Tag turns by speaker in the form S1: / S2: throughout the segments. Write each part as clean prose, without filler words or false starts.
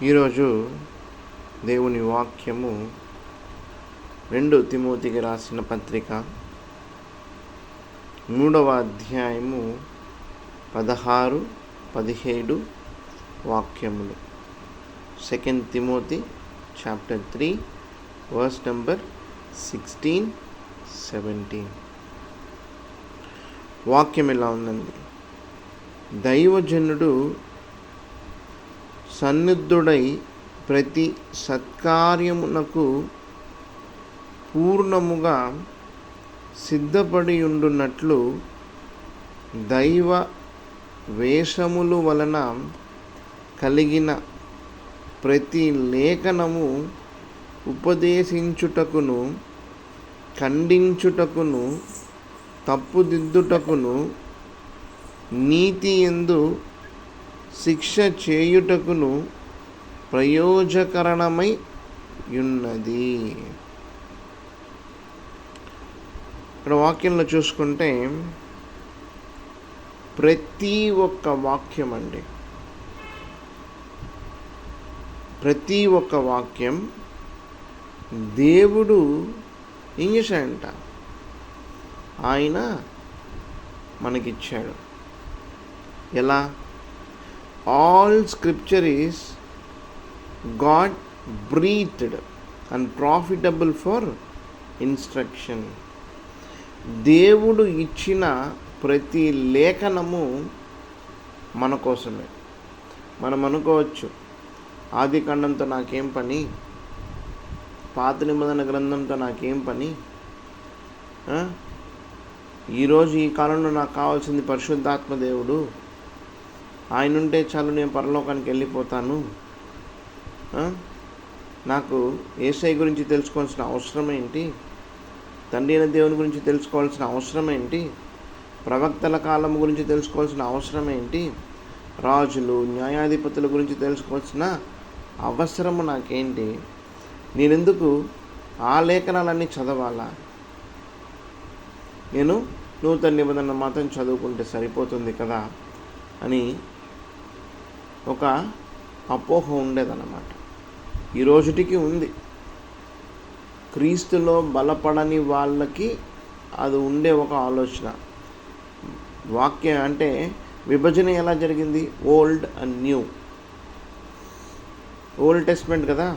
S1: ఈరోజు దేవుని వాక్యము 2 తిమోతికి రాసిన పత్రిక 3వ అధ్యాయము 16-17 వాక్యములు. 2 తిమోతి చాప్టర్ 3 వర్స్ నెంబర్ 16-17. వాక్యం ఇలా ఉందండి. దైవజనుడు సన్నిధుడై ప్రతి సత్కార్యమునకు పూర్ణముగా సిద్ధపడి ఉండునట్లు దైవ వేషముల వలన కలిగిన ప్రతి లేఖనము ఉపదేశించుటకును, ఖండించుటకును, తప్పుదిద్దుటకును, నీతి యందు శిక్ష చేయుటకును ప్రయోజకరణమై ఉన్నది. ఇక్కడ వాక్యంలో చూసుకుంటే ప్రతి ఒక్క వాక్యం అండి, ప్రతి ఒక్క వాక్యం దేవుడు ఏం చేశాడంట, ఆయన మనకిచ్చాడు. ఎలా? All scripture is God breathed and profitable for instruction. దేవుడు ఇచ్చిన ప్రతి లేఖనము మన కోసమే. మనం అనుకోవచ్చు, ఆది కాండంతో నాకేం పని, పాత నిబంధన గ్రంథంతో నాకేం పని, ఈరోజు ఈ కాలంలో నాకు కావాల్సింది పరిశుద్ధాత్మ దేవుడు, ఆయన ఉంటే చాలు నేను పరలోకానికి వెళ్ళిపోతాను, నాకు యేసయ్య గురించి తెలుసుకోవాల్సిన అవసరం ఏంటి, తండ్రి అయిన దేవుని గురించి తెలుసుకోవాల్సిన అవసరం ఏంటి, ప్రవక్తల కాలం గురించి తెలుసుకోవాల్సిన అవసరం ఏంటి, రాజులు న్యాయాధిపతుల గురించి తెలుసుకోవాల్సిన అవసరము నాకేంటి, నేనెందుకు ఆ లేఖనాలన్నీ చదవాలా, నేను నూతన నిబంధన మాత్రం చదువుకుంటే సరిపోతుంది కదా అని ఒక అపోహ ఉండేదన్నమాట. ఈ రోజుటికి ఉంది. క్రీస్తులో బలపడని వాళ్ళకి అది ఉండే ఒక ఆలోచన. వాక్యం అంటే విభజన ఎలా జరిగింది? Old and new. Old testament కదా,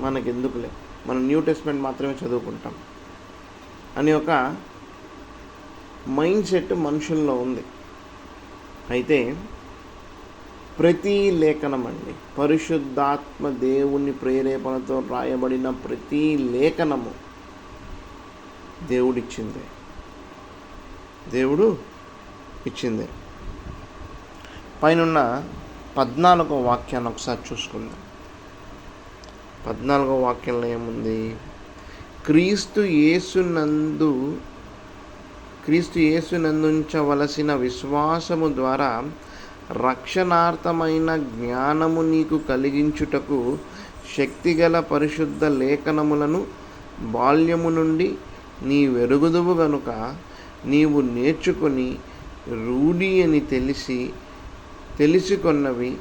S1: మనకి ఎందుకులే, మనం న్యూ టెస్ట్మెంట్ మాత్రమే చదువుకుంటాం అని ఒక మైండ్ సెట్ మనుషుల్లో ఉంది. అయితే ప్రతి లేఖనం అండి, పరిశుద్ధాత్మ దేవుని ప్రేరేపణతో రాయబడిన ప్రతి లేఖనము దేవుడు ఇచ్చిందే. పైనున్న 14వ వాక్యాన్ని ఒకసారి చూసుకుందాం. 14వ వాక్యంలో ఏముంది? క్రీస్తు యేసునందుంచవలసిన విశ్వాసము ద్వారా రక్షణార్థమైన జ్ఞానము నీకు కలిగించుటకు శక్తిగల పరిశుద్ధ లేఖనములను బాల్యము నుండి నీ వెరుగుదువు గనుక నీవు నేర్చుకొని రూఢి అని తెలుసుకొన్నవి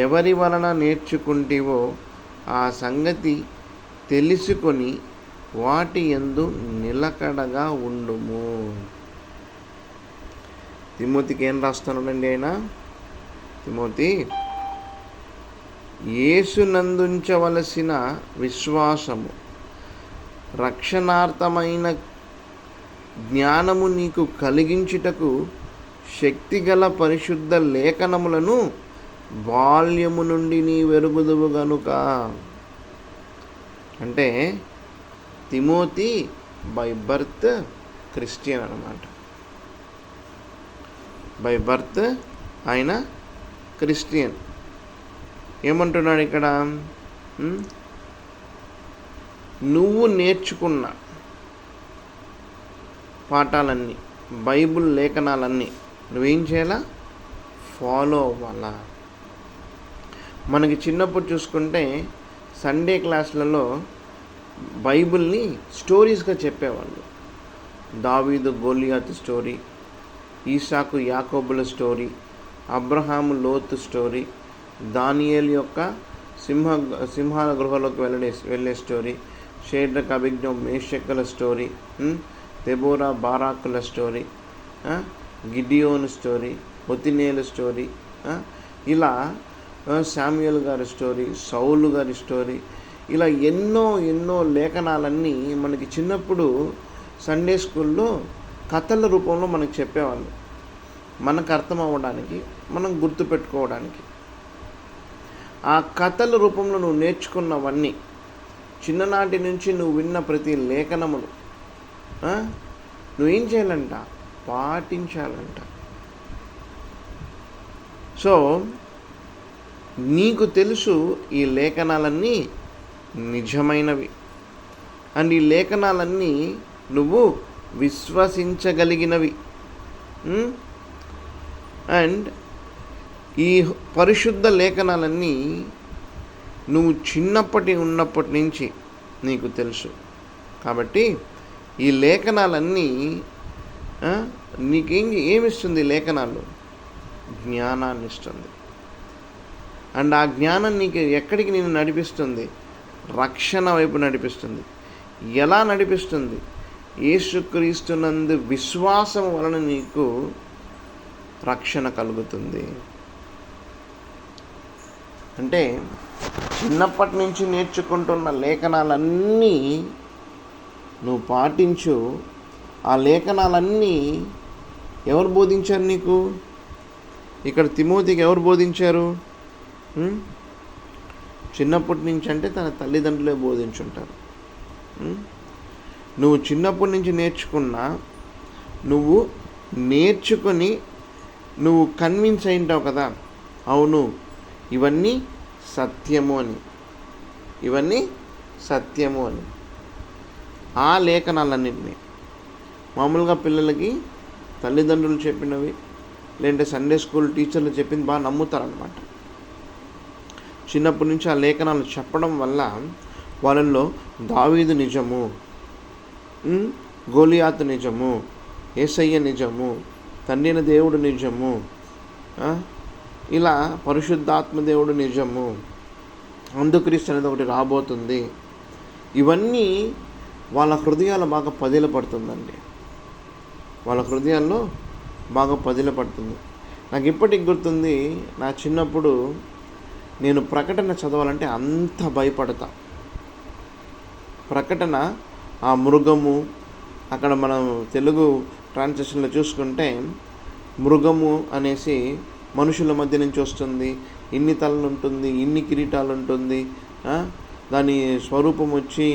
S1: ఎవరి వలన నేర్చుకుంటివో ఆ సంగతి తెలుసుకొని వాటి యందు నిలకడగా ఉండుము. తిమోతికి ఏం రాస్తున్నాడండి ఆయన? తిమోతి, యేసునందుంచవలసిన విశ్వాసము, రక్షణార్థమైన జ్ఞానము నీకు కలిగించుటకు శక్తిగల పరిశుద్ధ లేఖనములను బాల్యము నుండి నీ వెరుగుదువు గనుక. అంటే తిమోతి బై బర్త్ క్రిస్టియన్ అన్నమాట. బై బర్త్ ఆయన క్రిస్టియన్. ఏమంటున్నాడు ఇక్కడ? నువ్వు నేర్చుకున్న పాఠాలన్నీ, బైబుల్ లేఖనాలన్నీ నువ్వేం చేయాలా? ఫాలో అవ్వాలా. మనకి చిన్నప్పుడు చూసుకుంటే సండే క్లాసులలో బైబిల్ని స్టోరీస్గా చెప్పేవాళ్ళు. దావీదు గోలియాతు స్టోరీ, ఈసాకు యాకోబుల story, Abraham Lot story, Daniel యొక్క సింహాల గృహలోకి వెళ్ళే స్టోరీ, షేడ్రక్ అభిజ్ఞో మేషక్కుల స్టోరీ, దెబోరా బారాకుల story, Gideon story, Othniel story, ఇలా శామ్యూయల్ గారి స్టోరీ, సౌలు గారి స్టోరీ, ఇలా ఎన్నో లేఖనాలన్నీ మనకి చిన్నప్పుడు సండే స్కూల్లో కథల రూపంలో మనకు చెప్పేవాళ్ళు, మనకు అర్థం అవ్వడానికి, మనం గుర్తుపెట్టుకోవడానికి. ఆ కథల రూపంలో నువ్వు నేర్చుకున్నవన్నీ, చిన్ననాటి నుంచి నువ్వు విన్న ప్రతి లేఖనములు నువ్వేం చేయాలంట? పాటించాలంట. సో నీకు తెలుసు ఈ లేఖనాలన్నీ నిజమైనవి, అండ్ ఈ లేఖనాలన్నీ నువ్వు విశ్వసించగలిగినవి. అండ్ ఈ పరిశుద్ధ లేఖనాలన్నీ నువ్వు ఉన్నప్పటి నుంచి నీకు తెలుసు. కాబట్టి ఈ లేఖనాలన్నీ ఏమిస్తుంది? లేఖనాలు జ్ఞానాన్ని ఇస్తుంది. అండ్ ఆ జ్ఞానం నీకు ఎక్కడికి నేను నడిపిస్తుంది? రక్షణ వైపు నడిపిస్తుంది. ఎలా నడిపిస్తుంది? యేసుక్రీస్తునందు విశ్వాసం వలన నీకు రక్షణ కలుగుతుంది. అంటే చిన్నప్పటి నుంచి నేర్చుకుంటున్న లేఖనాలన్నీ నువ్వు పాటించు. ఆ లేఖనాలన్నీ ఎవరు బోధించారు నీకు? ఇక్కడ తిమోతికి ఎవరు బోధించారు? చిన్నప్పటి నుంచి అంటే తన తల్లిదండ్రులే బోధించుంటారు. నువ్వు చిన్నప్పటి నుంచి నువ్వు నేర్చుకొని నువ్వు కన్విన్స్ అయింటావు కదా, అవును ఇవన్నీ సత్యము అని. ఆ లేఖనాలన్నింటినీ మామూలుగా పిల్లలకి తల్లిదండ్రులు చెప్పినవి, లేదంటే సండే స్కూల్ టీచర్లు చెప్పింది బాగా నమ్ముతారనమాట. చిన్నప్పటి నుంచి ఆ లేఖనాలు చెప్పడం వల్ల వాళ్ళల్లో దావీదు నిజము, గోలియాతు నిజము, యేసయ్య నిజము, తండ్రిన దేవుడు నిజము, ఇలా పరిశుద్ధాత్మ దేవుడు నిజము, అంధక్రీస్తు అనేది ఒకటి రాబోతుంది. ఇవన్నీ వాళ్ళ హృదయాలు బాగా పదిలపడుతుందండి. వాళ్ళ హృదయాల్లో బాగా పదిలపడుతుంది. నాకు ఇప్పటికి గుర్తుంది, నా చిన్నప్పుడు నేను ప్రకటన చదవాలంటే అంత భయపడతా. ప్రకటన ఆ మృగము, అక్కడ మనం తెలుగు ట్రాన్స్లేషన్లో చూసుకుంటే మృగము అనేసి మనుషుల మధ్య నుంచి వస్తుంది, ఇన్ని తలలు ఉంటుంది, ఇన్ని కిరీటాలు ఉంటుంది, దాని స్వరూపం వచ్చి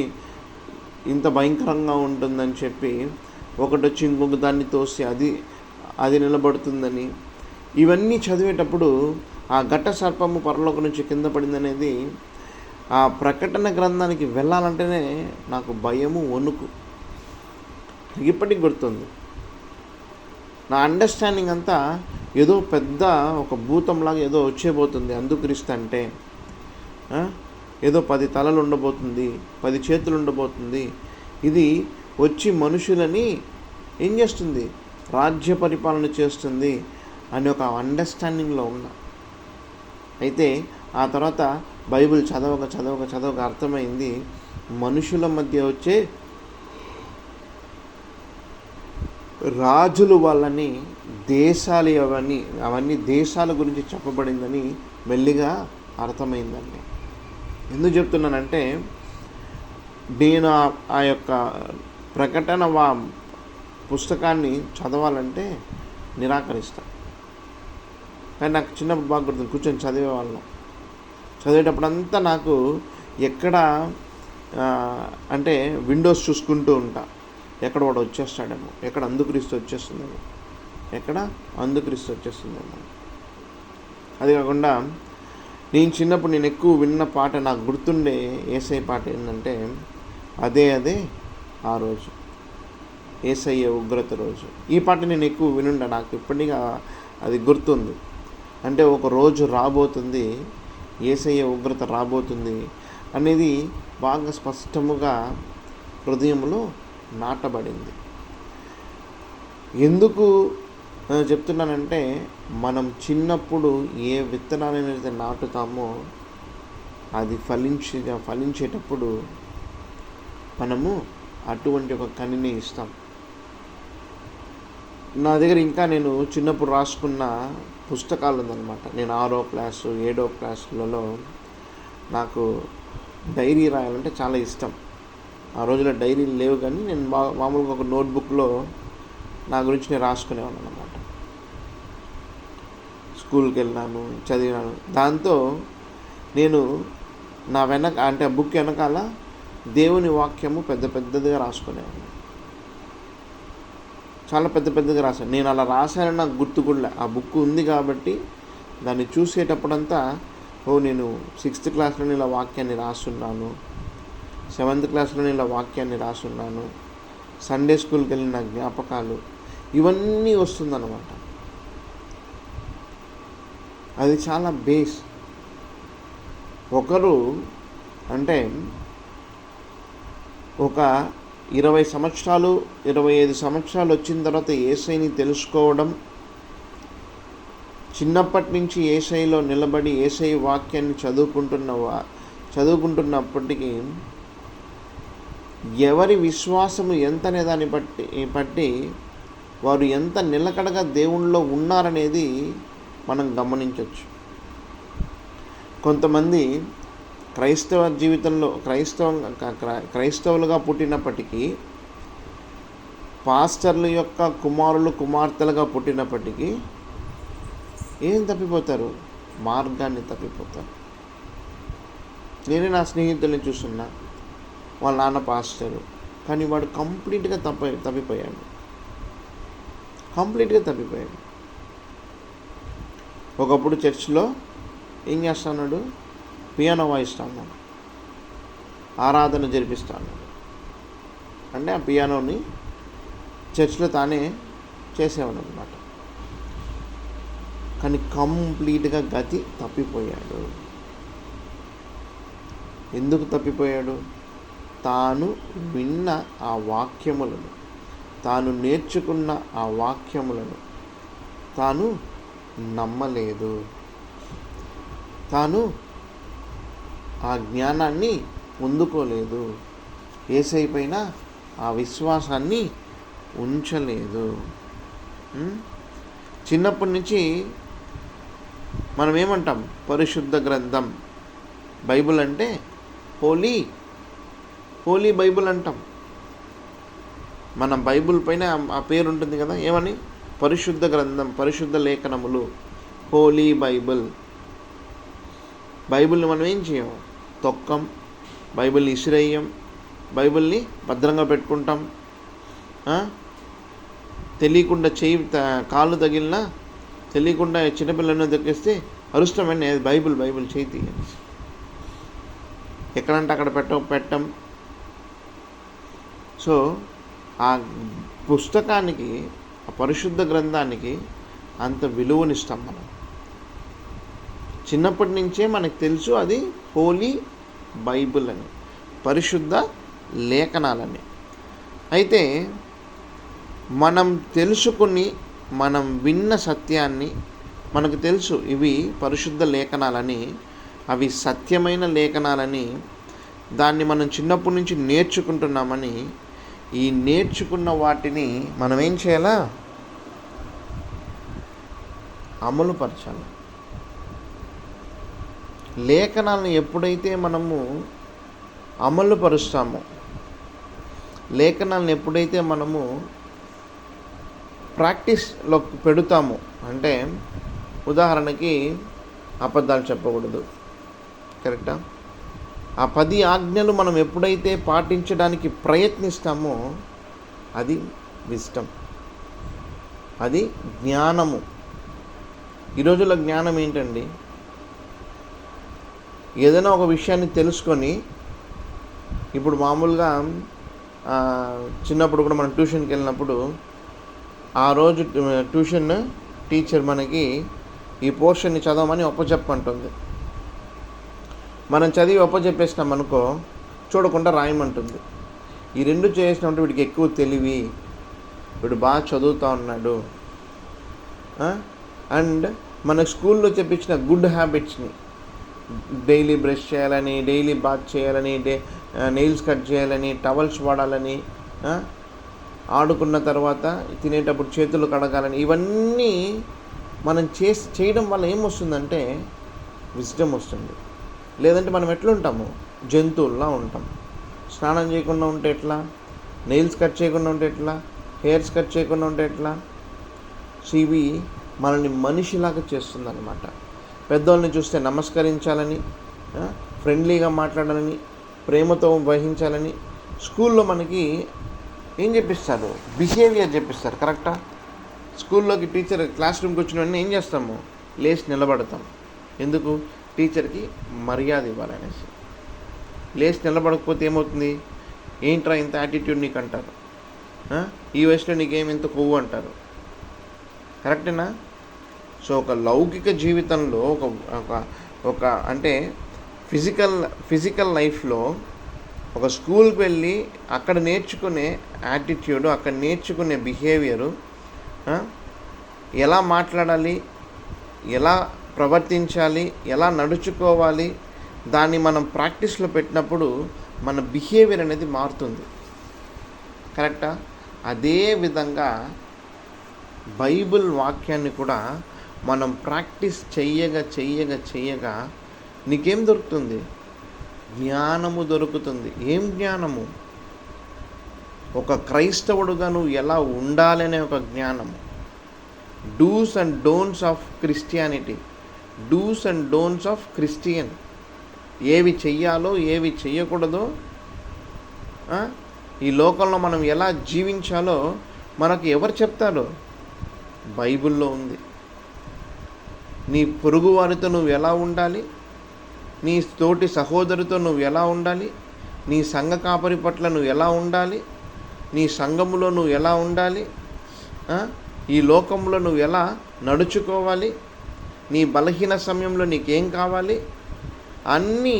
S1: ఇంత భయంకరంగా ఉంటుందని చెప్పి, ఒకటి వచ్చి ఇంకొక దాన్ని తోసి అది నిలబడుతుందని, ఇవన్నీ చదివేటప్పుడు ఆ ఘట సర్పము పరలోకం నుంచి కింద పడిందనేది, ఆ ప్రకటన గ్రంథానికి వెళ్ళాలంటేనే నాకు భయము, వణుకు. ఇప్పటికి గుర్తుంది. నా అండర్స్టాండింగ్ అంతా ఏదో పెద్ద ఒక భూతంలాగా ఏదో వచ్చేపోతుంది అంధక్రీస్తు అంటే, ఏదో 10 తలలు ఉండబోతుంది, 10 చేతులు ఉండబోతుంది, ఇది వచ్చి మనుషులని ఏం చేస్తుంది? రాజ్య పరిపాలన చేస్తుంది అని ఒక అండర్స్టాండింగ్లో ఉన్నా. అయితే ఆ తర్వాత బైబిల్ చదవక అర్థమైంది, మనుషుల మధ్య వచ్చే రాజులు వాళ్ళని దేశాలు అవన్నీ దేశాల గురించి చెప్పబడిందని మెల్లిగా అర్థమైందండి. ఎందుకు చెప్తున్నానంటే, నేను ఆ యొక్క ప్రకటన పుస్తకాన్ని చదవాలంటే నిరాకరిస్తాను. కానీ నాకు చిన్నప్పుడు బాగా గుర్తుంది, కూర్చొని చదివేవాళ్ళం. చదివేటప్పుడంతా నాకు ఎక్కడ అంటే విండోస్ చూసుకుంటూ ఉంటా, ఎక్కడ వాడు వచ్చేస్తాడేమో, ఎక్కడ అంధక్రీస్తు వచ్చేస్తుందేమో. అది కాకుండా నేను చిన్నప్పుడు ఎక్కువ విన్న పాట, నాకు గుర్తుండే యేసయ్య పాట ఏంటంటే, అదే ఆ రోజు, యేసయ్య ఉగ్రత రోజు. ఈ పాట నేను ఎక్కువ వినుండా, నాకు ఇప్పటికీ అది గుర్తుంది. అంటే ఒక రోజు రాబోతుంది, యేసయ్య ఉగ్రత రాబోతుంది అనేది బాగా స్పష్టముగా హృదయంలో నాటబడింది. ఎందుకు చెప్తున్నానంటే, మనం చిన్నప్పుడు ఏ విత్తనాలైతే నాటుతామో అది ఫలించేటప్పుడు మనము అటువంటి ఒక కనిని ఇస్తాం. నా దగ్గర ఇంకా నేను చిన్నప్పుడు రాసుకున్న పుస్తకాలు ఉందన్నమాట. నేను 6వ క్లాసు 7వ క్లాసులలో నాకు డైరీ రాయాలంటే చాలా ఇష్టం. ఆ రోజుల్లో డైరీలు లేవు, కానీ నేను మామూలుగా ఒక నోట్బుక్లో నా గురించి నేను రాసుకునేవాను అన్నమాట. స్కూల్కి వెళ్ళినాను, చదివినాను. దాంతో నేను నా వెనక అంటే ఆ బుక్ వెనకాల దేవుని వాక్యము పెద్ద పెద్దదిగా రాసుకునేవాడిని. చాలా పెద్ద పెద్దగా రాశాను. నేను అలా రాశానని నాకు గుర్తు కూడా. ఆ బుక్ ఉంది కాబట్టి దాన్ని చూసేటప్పుడంతా నేను 6th క్లాస్లో ఇలా వాక్యాన్ని రాస్తున్నాను, 7th క్లాస్లో ఇలా వాక్యాన్ని రాస్తున్నాను, సండే స్కూల్కి వెళ్ళిన జ్ఞాపకాలు ఇవన్నీ వస్తుందన్నమాట. అది చాలా బేస్. ఒకరు అంటే ఒక 20 సంవత్సరాలు 25 సంవత్సరాలు వచ్చిన తర్వాత యేసయ్యని తెలుసుకోవడం, చిన్నప్పటి నుంచి యేసయ్యలో నిలబడి యేసయ్య వాక్యాన్ని చదువుకుంటున్నప్పటికీ ఎవరి విశ్వాసము ఎంత అనే దాన్ని బట్టి వారు ఎంత నిలకడగా దేవునిలో ఉన్నారనేది మనం గమనించవచ్చు. కొంతమంది క్రైస్తవ జీవితంలో క్రైస్తవులుగా పుట్టినప్పటికీ, పాస్టర్ల యొక్క కుమార్తెలుగా పుట్టినప్పటికీ ఏం తప్పిపోతారు? మార్గాన్ని తప్పిపోతారు. నేనే నా స్నేహితుల్ని చూస్తున్నా, వాళ్ళ నాన్న పాస్టరు, కానీ వాడు కంప్లీట్గా తప్పిపోయాడు. ఒకప్పుడు చర్చ్లో ఏం చేస్తున్నాడు? పియానో వాయిస్తాను, ఆరాధన జరిపిస్తాను. అంటే ఆ పియానోని చర్చ్లో తానే చేసేవాడు అనమాట. కానీ కంప్లీట్గా గతి తప్పిపోయాడు. ఎందుకు తప్పిపోయాడు? తాను విన్న ఆ వాక్యములను, తాను నేర్చుకున్న ఆ వాక్యములను తాను నమ్మలేదు. తాను ఆ జ్ఞానాన్ని పొందుకోలేదు. యేసయ్య పైన ఆ విశ్వాసాన్ని ఉంచలేదు. చిన్నప్పటి నుంచి మనం ఏమంటాం? పరిశుద్ధ గ్రంథం బైబిల్ అంటే హోలీ బైబిల్ అంటాం. మన బైబిల్ పైన ఆ పేరు ఉంటుంది కదా, ఏమని? పరిశుద్ధ గ్రంథం, పరిశుద్ధ లేఖనములు, హోలీ బైబిల్. బైబిల్ని మనం ఏం చేయం? తొక్కం, బైబిల్ని ఇసిరేయం, బైబిల్ని భద్రంగా పెట్టుకుంటాం. తెలియకుండా కాళ్ళు తగిలినా తెలియకుండా చిన్నపిల్లలను దొరికిస్తే అరుష్టమని బైబిల్ చేతి ఎక్కడంటే అక్కడ పెట్టం. సో ఆ పుస్తకానికి, ఆ పరిశుద్ధ గ్రంథానికి అంత విలువనిస్తాం మనం. చిన్నప్పటి నుంచే మనకు తెలుసు అది హోలీ బైబిల్ అని, పరిశుద్ధ లేఖనాలని. అయితే మనం తెలుసుకుని, మనం విన్న సత్యాన్ని, మనకు తెలుసు ఇవి పరిశుద్ధ లేఖనాలని, అవి సత్యమైన లేఖనాలని, దాన్ని మనం చిన్నప్పటి నుంచి నేర్చుకుంటున్నామని, ఈ నేర్చుకున్న వాటిని మనం ఏం చేయాలా? అమలుపరచాలి. లేఖనాలను ఎప్పుడైతే మనము అమలుపరుస్తామో, లేఖనాలను ఎప్పుడైతే మనము ప్రాక్టీస్లో పెడతామో, అంటే ఉదాహరణకి అబద్ధాలు చెప్పకూడదు, కరెక్టా? ఆ 10 ఆజ్ఞలు మనం ఎప్పుడైతే పాటించడానికి ప్రయత్నిస్తామో అది విజ్డమ్, అది జ్ఞానము. ఈ రోజుల్లో జ్ఞానం ఏంటండి? ఏదైనా ఒక విషయాన్ని తెలుసుకొని, ఇప్పుడు మామూలుగా చిన్నప్పుడు కూడా మనం ట్యూషన్కి వెళ్ళినప్పుడు ఆ రోజు ట్యూషన్ టీచర్ మనకి ఈ పోర్షన్ని చదవమని ఒప్పచెప్పంటుంది. మనం చదివి ఒప్పచెప్పేసినాం అనుకో, చూడకుండా రాయమంటుంది. ఈ రెండు చేసినప్పుడు వీడికి ఎక్కువ తెలివి, వీడు బాగా చదువుతూ ఉన్నాడు. అండ్ మన స్కూల్లో చెప్పించిన గుడ్ హ్యాబిట్స్ని డైలీ బ్రష్ చేయాలని, డైలీ బాత్ చేయాలని, నెయిల్స్ కట్ చేయాలని, టవల్స్ వాడాలని, ఆడుకున్న తర్వాత తినేటప్పుడు చేతులు కడగాలని, ఇవన్నీ మనం చేయడం వల్ల ఏమొస్తుందంటే విజ్డమ్ వస్తుంది. లేదంటే మనం ఎట్లుంటాము, జంతువుల్లా ఉంటాం. స్నానం చేయకుండా ఉంటే ఎట్లా, నెయిల్స్ కట్ చేయకుండా ఉంటే ఎట్లా, హెయిర్స్ కట్ చేయకుండా ఉంటే ఎట్లా? సో ఇవి మనల్ని మనిషిలాగా చేస్తుంది అన్నమాట. పెద్దవాళ్ళని చూస్తే నమస్కరించాలని, ఫ్రెండ్లీగా మాట్లాడాలని, ప్రేమతో వహించాలని. స్కూల్లో మనకి ఏం చెప్పిస్తారు, బిహేవియర్ చెప్పిస్తారు, కరెక్టా? స్కూల్లోకి టీచర్ క్లాస్ రూమ్కి వచ్చిన వెంటనే ఏం చేస్తాము, లేచి నిలబడతాం. ఎందుకు? టీచర్కి మర్యాద ఇవ్వాలనేసి. లేచి నిలబడకపోతే ఏమవుతుంది, ఏంట్రా ఇంత యాటిట్యూడ్ నీకు అంటారు, ఈ వయసులో నీకేం ఇంత కొవ్వు అంటారు. కరెక్టేనా? సో ఒక లౌకిక జీవితంలో ఒక అంటే ఫిజికల్ లైఫ్లో ఒక స్కూల్కి వెళ్ళి అక్కడ నేర్చుకునే యాటిట్యూడ్, అక్కడ నేర్చుకునే బిహేవియరు, ఎలా మాట్లాడాలి, ఎలా ప్రవర్తించాలి, ఎలా నడుచుకోవాలి, దాన్ని మనం ప్రాక్టీస్లో పెట్టినప్పుడు మన బిహేవియర్ అనేది మారుతుంది. కరెక్టా? అదే విధంగా బైబిల్ వాక్యాన్ని కూడా మనం ప్రాక్టీస్ చెయ్యగా నీకేం దొరుకుతుంది? జ్ఞానము దొరుకుతుంది. ఏం జ్ఞానము? ఒక క్రైస్తవుడుగా నువ్వు ఎలా ఉండాలనే ఒక జ్ఞానము. Dos and don'ts of Christianity, dos and don'ts of Christian. ఏవి చెయ్యాలో ఏవి చెయ్యకూడదో, ఈ లోకంలో మనం ఎలా జీవించాలో మనకు ఎవరు చెప్తారో? బైబిల్లో ఉంది. నీ పొరుగు వారితో నువ్వు ఎలా ఉండాలి, నీ తోటి సహోదరితో నువ్వు ఎలా ఉండాలి, నీ సంఘ కాపరి పట్ల నువ్వు ఎలా ఉండాలి, నీ సంఘములో నువ్వు ఎలా ఉండాలి, ఈ లోకంలో నువ్వు ఎలా నడుచుకోవాలి, నీ బలహీన సమయంలో నీకేం కావాలి, అన్నీ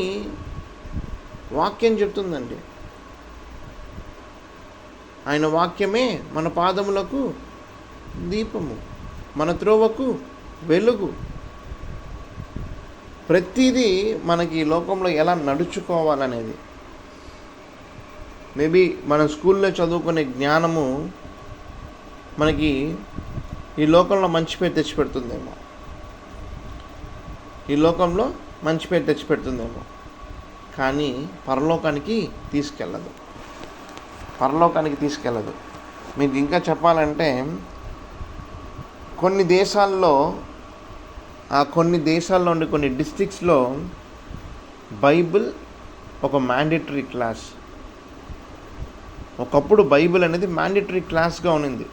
S1: వాక్యం చెప్తుందండి. ఆయన వాక్యమే మన పాదములకు దీపము, మన త్రోవకు వెలుగు. ప్రతిదీ మనకి ఈ లోకంలో ఎలా నడుచుకోవాలనేది. మేబీ మనం స్కూల్లో చదువుకునే జ్ఞానము మనకి ఈ లోకంలో మంచి పేరు తెచ్చిపెడుతుందేమో, ఈ లోకంలో మంచి పేరు తెచ్చిపెడుతుందేమో, కానీ పరలోకానికి తీసుకెళ్ళదు. మీకు ఇంకా చెప్పాలంటే కొన్ని దేశాల్లో ఉండే కొన్ని డిస్ట్రిక్ట్స్లో బైబిల్ ఒక మ్యాండేటరీ క్లాస్. ఒకప్పుడు బైబిల్ అనేది మ్యాండేటరీ క్లాస్గా ఉన్నింది.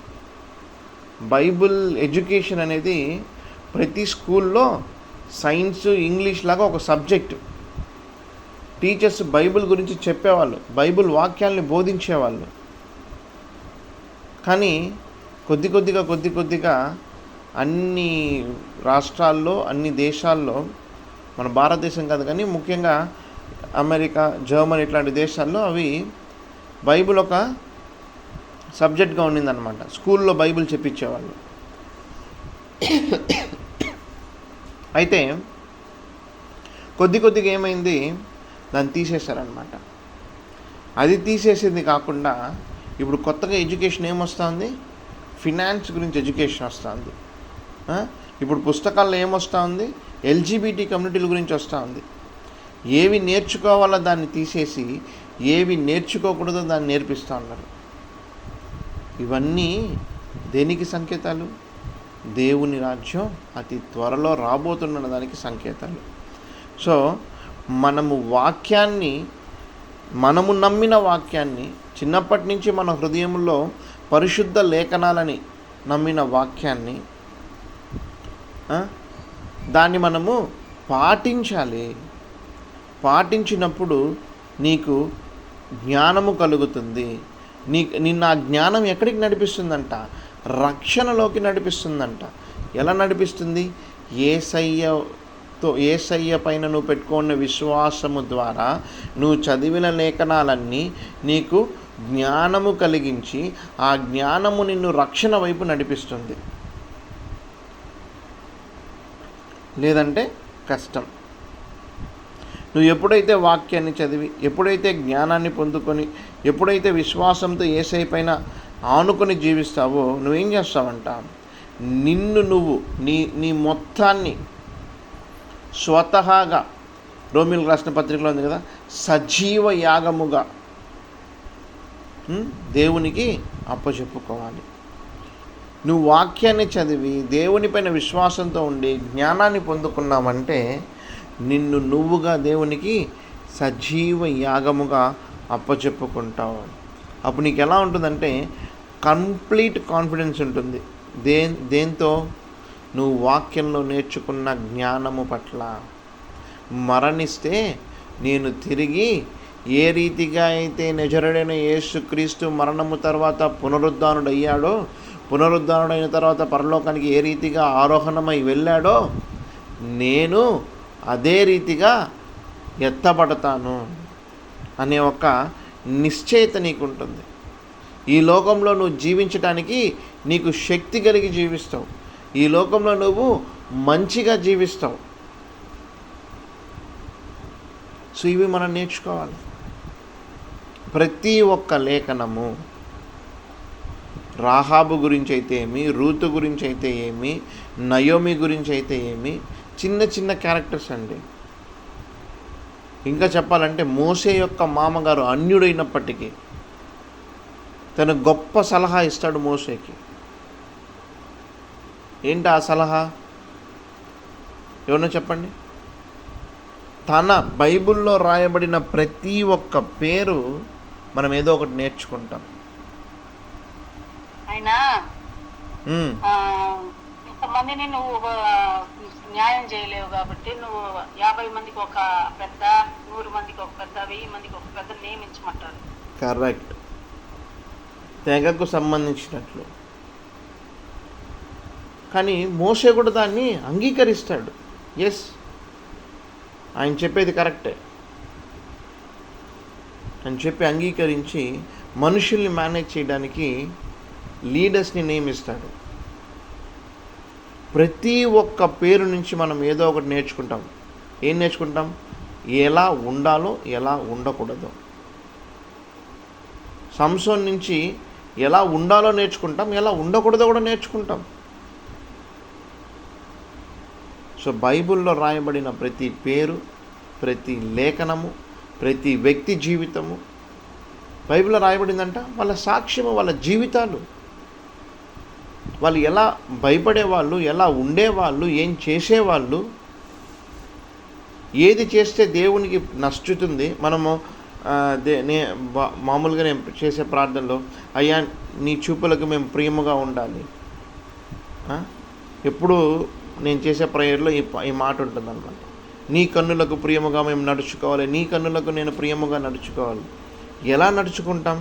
S1: బైబిల్ ఎడ్యుకేషన్ అనేది ప్రతి స్కూల్లో సైన్స్, ఇంగ్లీష్ లాగా ఒక సబ్జెక్ట్. టీచర్స్ బైబిల్ గురించి చెప్పేవాళ్ళు, బైబిల్ వాక్యాల్ని బోధించేవాళ్ళు. కానీ కొద్దిగా అన్ని రాష్ట్రాల్లో, అన్ని దేశాల్లో, మన భారతదేశం కాదు కానీ ముఖ్యంగా అమెరికా, జర్మనీ ఇట్లాంటి దేశాల్లో అవి బైబిల్ ఒక సబ్జెక్ట్గా ఉండిందన్నమాట. స్కూల్లో బైబిల్ చెప్పించేవాళ్ళు. అయితే కొద్దిగా ఏమైంది, దాన్ని తీసేశారనమాట. అది తీసేసింది కాకుండా ఇప్పుడు కొత్తగా ఎడ్యుకేషన్ ఏమొస్తుంది, ఫినాన్స్ గురించి ఎడ్యుకేషన్ వస్తుంది. ఇప్పుడు పుస్తకాల్లో ఏమొస్తూ ఉంది, ఎల్జీబీటీ కమ్యూనిటీల గురించి వస్తూ ఉంది. ఏవి నేర్చుకోవాలో దాన్ని తీసేసి ఏవి నేర్చుకోకూడదో దాన్ని నేర్పిస్తూ ఉన్నారు. ఇవన్నీ దేనికి సంకేతాలు? దేవుని రాజ్యం అతి త్వరలో రాబోతున్న దానికి సంకేతాలు. సో మనము నమ్మిన వాక్యాన్ని, చిన్నప్పటి నుంచి మన హృదయంలో పరిశుద్ధ లేఖనాలని నమ్మిన వాక్యాన్ని, దాన్ని మనము పాటించాలి. పాటించినప్పుడు నీకు జ్ఞానము కలుగుతుంది. నిన్న ఆ జ్ఞానం ఎక్కడికి నడిపిస్తుందంట? రక్షణలోకి నడిపిస్తుందంట. ఎలా నడిపిస్తుంది? యేసయ్య పైన నువ్వు పెట్టుకున్న విశ్వాసము ద్వారా నువ్వు చదివిన లేఖనాలన్నీ నీకు జ్ఞానము కలిగించి ఆ జ్ఞానము నిన్ను రక్షణ వైపు నడిపిస్తుంది. లేదంటే కష్టం. నువ్వు ఎప్పుడైతే వాక్యాన్ని చదివి, ఎప్పుడైతే జ్ఞానాన్ని పొందుకొని, ఎప్పుడైతే విశ్వాసంతో యేసయ్య పైన ఆనుకొని జీవిస్తావో, నువ్వేం చేస్తావంట, నిన్ను నువ్వు నీ మొత్తాన్ని స్వతహాగా రోమిలకు రాసిన పత్రికలో ఉంది కదా, సజీవ యాగముగా దేవునికి అప్పచెప్పుకోవాలి. నువ్వు వాక్యాన్ని చదివి దేవునిపైన విశ్వాసంతో ఉండి జ్ఞానాన్ని పొందుకున్నావంటే నిన్ను నువ్వుగా దేవునికి సజీవ యాగముగా అప్పచెప్పుకుంటావు. అప్పుడు నీకు ఎలా ఉంటుందంటే కంప్లీట్ కాన్ఫిడెన్స్ ఉంటుంది. దేంతో? నువ్వు వాక్యంలో నేర్చుకున్న జ్ఞానము పట్ల. మరణిస్తే నేను తిరిగి ఏ రీతిగా అయితే నజరేయుడైన యేసుక్రీస్తు మరణము తర్వాత పునరుద్ధానుడయ్యాడో, పునరుద్ధానుడైన తర్వాత పరలోకానికి ఏ రీతిగా ఆరోహణమై వెళ్ళాడో, నేను అదే రీతిగా ఎత్తబడతాను అనే ఒక నిశ్చయిత నీకు ఉంటుంది. ఈ లోకంలో నువ్వు జీవించడానికి నీకు శక్తి కలిగి జీవిస్తావు. ఈ లోకంలో నువ్వు మంచిగా జీవిస్తావు. సో ఇవి మనం నేర్చుకోవాలి. ప్రతి ఒక్క లేఖనము, రాహాబు గురించి అయితే ఏమి, రూతు గురించి అయితే ఏమి, నయోమి గురించి అయితే ఏమి, చిన్న చిన్న క్యారెక్టర్స్ అండి. ఇంకా చెప్పాలంటే మోసే యొక్క మామగారు అన్యుడైనప్పటికీ తను గొప్ప సలహా ఇస్తాడు మోసేకి. ఏంటి ఆ సలహా? ఎవరన్నా చెప్పండి. తన బైబిల్లో రాయబడిన ప్రతి ఒక్క పేరు మనం ఏదో ఒకటి నేర్చుకుంటాం.
S2: అయినా ఇంతమందిని నువ్వు న్యాయం చేయలేవు కాబట్టి నువ్వు 50 మందికి ఒక పెద్ద, 100 మందికి ఒక పెద్ద, 1000 మందికి ఒక పెద్ద నియమించమంటారు.
S1: కరెక్ట్. తెగకు సంబంధించినట్లు. కానీ మోసే కూడా దాన్ని అంగీకరిస్తాడు. ఎస్, ఆయన చెప్పేది కరెక్టే అని చెప్పి అంగీకరించి మనుషుల్ని మేనేజ్ చేయడానికి లీడర్స్ని నియమిస్తాడు. ప్రతి ఒక్క పేరు నుంచి మనం ఏదో ఒకటి నేర్చుకుంటాం. ఏం నేర్చుకుంటాం? ఎలా ఉండాలో, ఎలా ఉండకూడదో. సంసోన్ నుంచి ఎలా ఉండాలో నేర్చుకుంటాం, ఎలా ఉండకూడదో కూడా నేర్చుకుంటాం. సో బైబిల్లో రాయబడిన ప్రతి పేరు, ప్రతి లేఖనము, ప్రతి వ్యక్తి జీవితము బైబిల్లో రాయబడిందంట. వాళ్ళ సాక్ష్యము, వాళ్ళ జీవితాలు, వాళ్ళు ఎలా భయపడేవాళ్ళు, ఎలా ఉండేవాళ్ళు, ఏం చేసేవాళ్ళు, ఏది చేస్తే దేవునికి నచ్చుతుంది. మనము మామూలుగా నేను చేసే ప్రార్థనలో, అయ్యా నీ చూపులకు మేము ప్రియముగా ఉండాలి. ఎప్పుడు నేను చేసే ప్రేయర్లో ఈ మాట ఉంటుందన్నమాట. నీ కన్నులకు ప్రియముగా మేము నడుచుకోవాలి, నీ కన్నులకు నేను ప్రియముగా నడుచుకోవాలి. ఎలా నడుచుకుంటాం?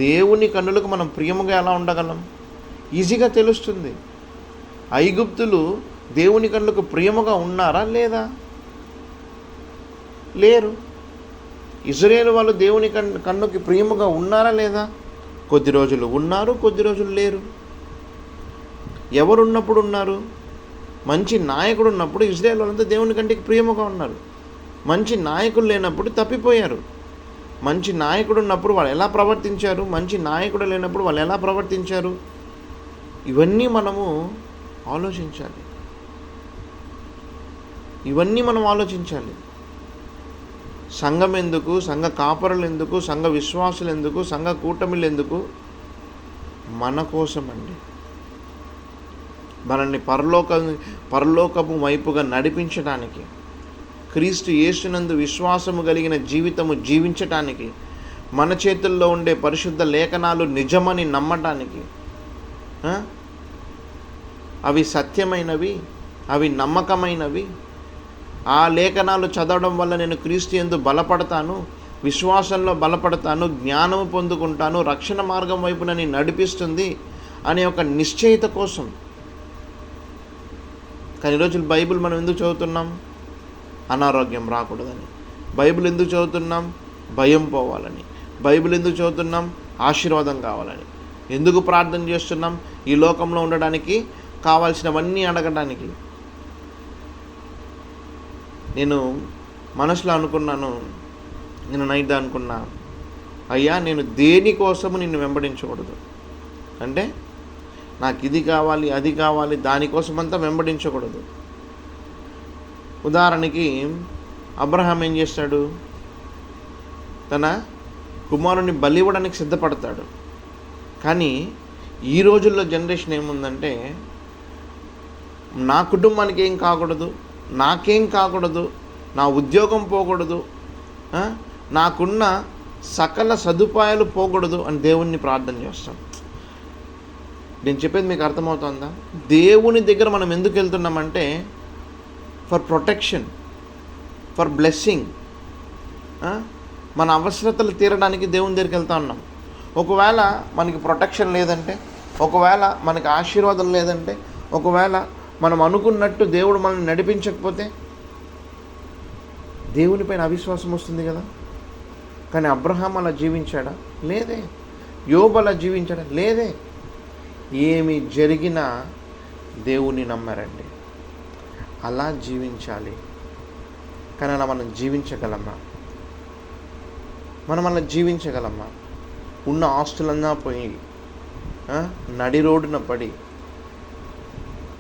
S1: దేవుని కన్నులకు మనం ప్రియముగా ఎలా ఉండగలం? ఈజీగా తెలుస్తుంది. ఐగుప్తులు దేవుని కన్నులకు ప్రియముగా ఉన్నారా లేదా? లేరు. ఇజ్రాయేలు వాళ్ళు దేవుని కన్నుకి ప్రియముగా ఉన్నారా లేదా? కొద్ది రోజులు ఉన్నారు, కొద్ది రోజులు లేరు. ఎవరున్నప్పుడు ఉన్నారు? మంచి నాయకుడు ఉన్నప్పుడు ఇజ్రాయేల్ వాళ్ళంతా దేవుని కంటికి ప్రియముగా ఉన్నారు. మంచి నాయకులు లేనప్పుడు తప్పిపోయారు. మంచి నాయకుడు ఉన్నప్పుడు వాళ్ళు ఎలా ప్రవర్తించారు, మంచి నాయకుడు లేనప్పుడు వాళ్ళు ఎలా ప్రవర్తించారు, ఇవన్నీ మనము ఆలోచించాలి. సంఘం ఎందుకు, సంఘ కాపరులు ఎందుకు, సంఘ విశ్వాసులు ఎందుకు, సంఘ కూటమిలు ఎందుకు? మన కోసమండి. మనల్ని పరలోకపు వైపుగా నడిపించడానికి, క్రీస్తు యేసునందు విశ్వాసము కలిగిన జీవితము జీవించటానికి, మన చేతుల్లో ఉండే పరిశుద్ధ లేఖనాలు నిజమని నమ్మటానికి, అవి సత్యమైనవి, అవి నమ్మకమైనవి, ఆ లేఖనాలు చదవడం వల్ల నేను క్రీస్తు యందు బలపడతాను, విశ్వాసంలో బలపడతాను, జ్ఞానము పొందుకుంటాను, రక్షణ మార్గం వైపు నన్ను నడిపిస్తుంది అనే ఒక నిశ్చయిత కోసం. కానీ ఈరోజు బైబిల్ మనం ఎందుకు చదువుతున్నాం? అనారోగ్యం రాకూడదని. బైబిల్ ఎందుకు చదువుతున్నాం? భయం పోవాలని. బైబిల్ ఎందుకు చదువుతున్నాం? ఆశీర్వాదం కావాలని. ఎందుకు ప్రార్థన చేస్తున్నాం? ఈ లోకంలో ఉండడానికి కావాల్సినవన్నీ అడగడానికి. నేను మనసులో అనుకున్నాను, నేను నైట్ అనుకున్నా, అయ్యా నేను దేనికోసము నిన్ను వెంబడించకూడదు. అంటే నాకు ఇది కావాలి, అది కావాలి, దానికోసమంతా వెంబడించకూడదు. ఉదాహరణకి అబ్రహాం ఏం చేస్తాడు, తన కుమారుని బలి ఇవ్వడానికి సిద్ధపడతాడు. కానీ ఈ రోజుల్లో జనరేషన్ ఏముందంటే, నా కుటుంబానికి ఏం కాకూడదు, నాకేం కాకూడదు, నా ఉద్యోగం పోకూడదు, నాకున్న సకల సదుపాయాలు పోకూడదు అని దేవుణ్ణి ప్రార్థన చేస్తాం. నేను చెప్పేది మీకు అర్థమవుతుందా? దేవుని దగ్గర మనం ఎందుకు వెళ్తున్నామంటే ఫర్ ప్రొటెక్షన్, ఫర్ బ్లెస్సింగ్. మన అవసరతలు తీరడానికి దేవుని దగ్గరికి వెళ్తా ఉన్నాం. ఒకవేళ మనకి ప్రొటెక్షన్ లేదంటే, ఒకవేళ మనకి ఆశీర్వాదం లేదంటే, ఒకవేళ మనం అనుకున్నట్టు దేవుడు మనల్ని నడిపించకపోతే దేవునిపైన అవిశ్వాసం వస్తుంది కదా. కానీ అబ్రహాం అలా జీవించాడా? లేదే. యోబు అలా జీవించాడా? లేదే. ఏమి జరిగినా దేవుని నమ్మారండి. అలా జీవించాలి. కానీ అలా మనం జీవించగలమా? మనం అలా జీవించగలమా? ఉన్న ఆస్తులన్నా పోయి నడి రోడ్డున పడి,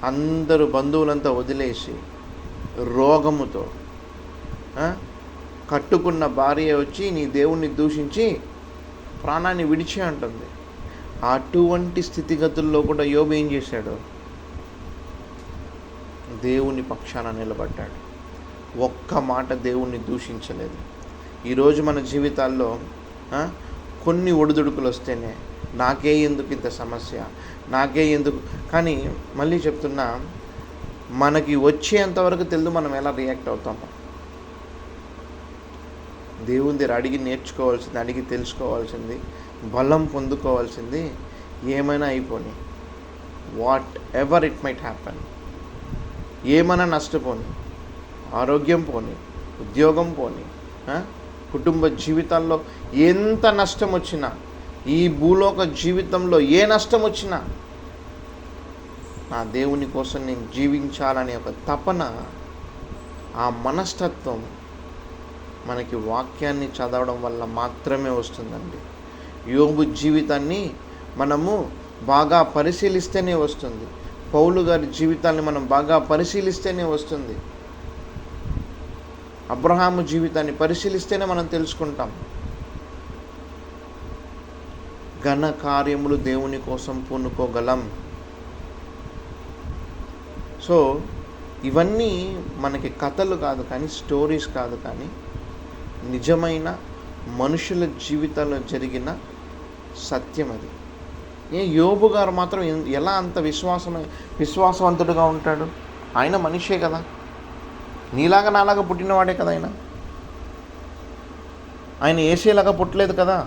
S1: అందరూ బంధువులంతా వదిలేసి, రోగముతో కట్టుకున్న భార్య వచ్చి నీ దేవుణ్ణి దూషించి ప్రాణాన్ని విడిచే అంటుంది. అటువంటి స్థితిగతుల్లో కూడా యోబు ఏం చేశాడు? దేవుని పక్షాన నిలబడ్డాడు. ఒక్క మాట దేవుణ్ణి దూషించలేదు. ఈరోజు మన జీవితాల్లో కొన్ని ఒడిదుడుకులు వస్తేనే నాకే ఎందుకు ఇంత సమస్య, నాకే ఎందుకు. కానీ మళ్ళీ చెప్తున్నా, మనకి వచ్చేంతవరకు తెలియదు మనం ఎలా రియాక్ట్ అవుతామో. దేవుని దగ్గర అడిగి నేర్చుకోవాల్సింది, అడిగి తెలుసుకోవాల్సింది, బలం పొందుకోవాల్సింది. ఏమైనా అయిపోని, whatever it might happen, ఏమైనా నష్టపోని, ఆరోగ్యం పోని, ఉద్యోగం పోని, కుటుంబ జీవితాల్లో ఎంత నష్టం వచ్చినా, ఈ భూలోక జీవితంలో ఏ నష్టం వచ్చినా, నా దేవుని కోసం నేను జీవించాలనే ఒక తపన, ఆ మనస్తత్వం మనకి వాక్యాన్ని చదవడం వల్ల మాత్రమే వస్తుందండి. యోబు జీవితాన్ని మనము బాగా పరిశీలిస్తేనే వస్తుంది. పౌలు గారి జీవితాన్ని మనం బాగా పరిశీలిస్తేనే వస్తుంది. అబ్రహాము జీవితాన్ని పరిశీలిస్తేనే మనం తెలుసుకుంటాం. ఘన కార్యములు దేవుని కోసం పూనుకోగలం. సో ఇవన్నీ మనకి కథలు కాదు, కానీ స్టోరీస్ కాదు, కానీ నిజమైన మనుషుల జీవితాల్లో జరిగిన సత్యం అది. యోబు గారు మాత్రం ఎలా అంత విశ్వాసవంతుడుగా ఉంటాడు? ఆయన మనిషే కదా, నీలాగా నాలాగా పుట్టినవాడే కదా. ఆయన యేసేలాగా పుట్టలేదు కదా.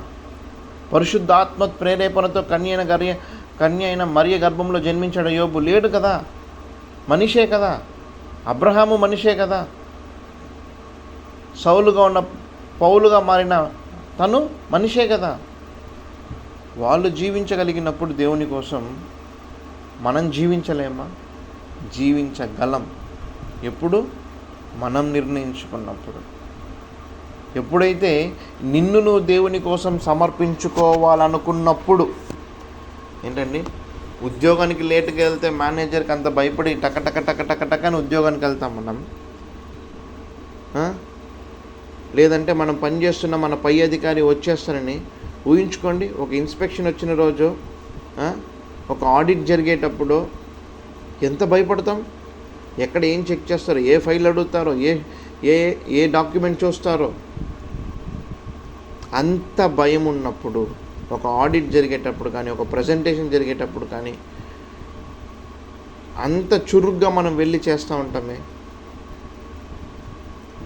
S1: పరిశుద్ధాత్మ ప్రేరేపణతో కన్య అయిన మరియ గర్భంలో జన్మించాడు యోబు. లేడు కదా, మనిషే కదా. అబ్రహాము మనిషే కదా. సౌలుగా ఉన్న పౌలుగా మారిన తను మనిషే కదా. వాళ్ళు జీవించగలిగినప్పుడు దేవుని కోసం మనం జీవించలేమా? జీవించగలం. ఎప్పుడు? మనం నిర్ణయించుకున్నప్పుడు. ఎప్పుడైతే నిన్ను నువ్వు దేవుని కోసం సమర్పించుకోవాలనుకున్నప్పుడు. ఏంటండి, ఉద్యోగానికి లేటుగా వెళ్తే మేనేజర్కి అంత భయపడి టక అని ఉద్యోగానికి వెళ్తాం మనం. లేదంటే మనం పనిచేస్తున్న మన పై అధికారి వచ్చేస్తారని ఊహించుకోండి. ఒక ఇన్స్పెక్షన్ వచ్చిన రోజు, ఒక ఆడిట్ జరిగేటప్పుడు ఎంత భయపడతాం. ఎక్కడ ఏం చెక్ చేస్తారో, ఏ ఫైల్ అడుగుతారో, ఏ డాక్యుమెంట్ చూస్తారో, అంత భయం ఉన్నప్పుడు ఒక ఆడిట్ జరిగేటప్పుడు కానీ, ఒక ప్రజెంటేషన్ జరిగేటప్పుడు కానీ అంత చురుగ్గా మనం వెళ్ళి చేస్తూ ఉంటామే.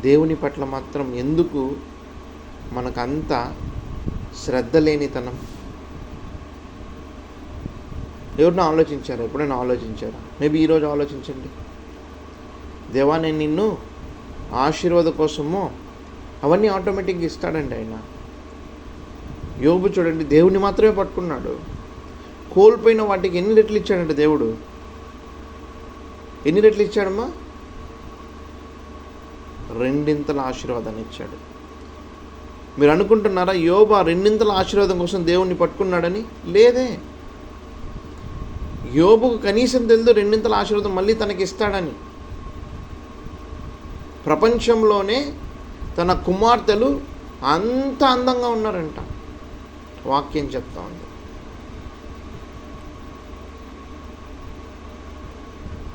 S1: దేవుని పట్ల మాత్రం ఎందుకు మనకంత శ్రద్ధ లేనితనం? ఎవరినో ఆలోచించారా? ఎప్పుడైనా ఆలోచించారా? మేబీ ఈరోజు ఆలోచించండి. దేవా, నేను నిన్ను ఆశీర్వాదం కోసము అవన్నీ ఆటోమేటిక్గా ఇస్తాడండి ఆయన. యోబు చూడండి, దేవుని మాత్రమే పట్టుకున్నాడు. కోల్పోయిన వాటికి ఎన్ని రెట్లు ఇచ్చాడంటే దేవుడు. ఎన్ని రెట్లు ఇచ్చాడమ్మా? రెండింతల ఆశీర్వాదాన్ని ఇచ్చాడు. మీరు అనుకుంటున్నారా యోబు ఆ రెండింతల ఆశీర్వాదం కోసం దేవుణ్ణి పట్టుకున్నాడని? లేదే. యోబుకు కనీసం తెలియదు రెండింతల ఆశీర్వాదం మళ్ళీ తనకి ఇస్తాడని. ప్రపంచంలోనే తన కుమార్తెలు అంత అందంగా ఉన్నారంట. వాక్యం చెప్తా ఉంది.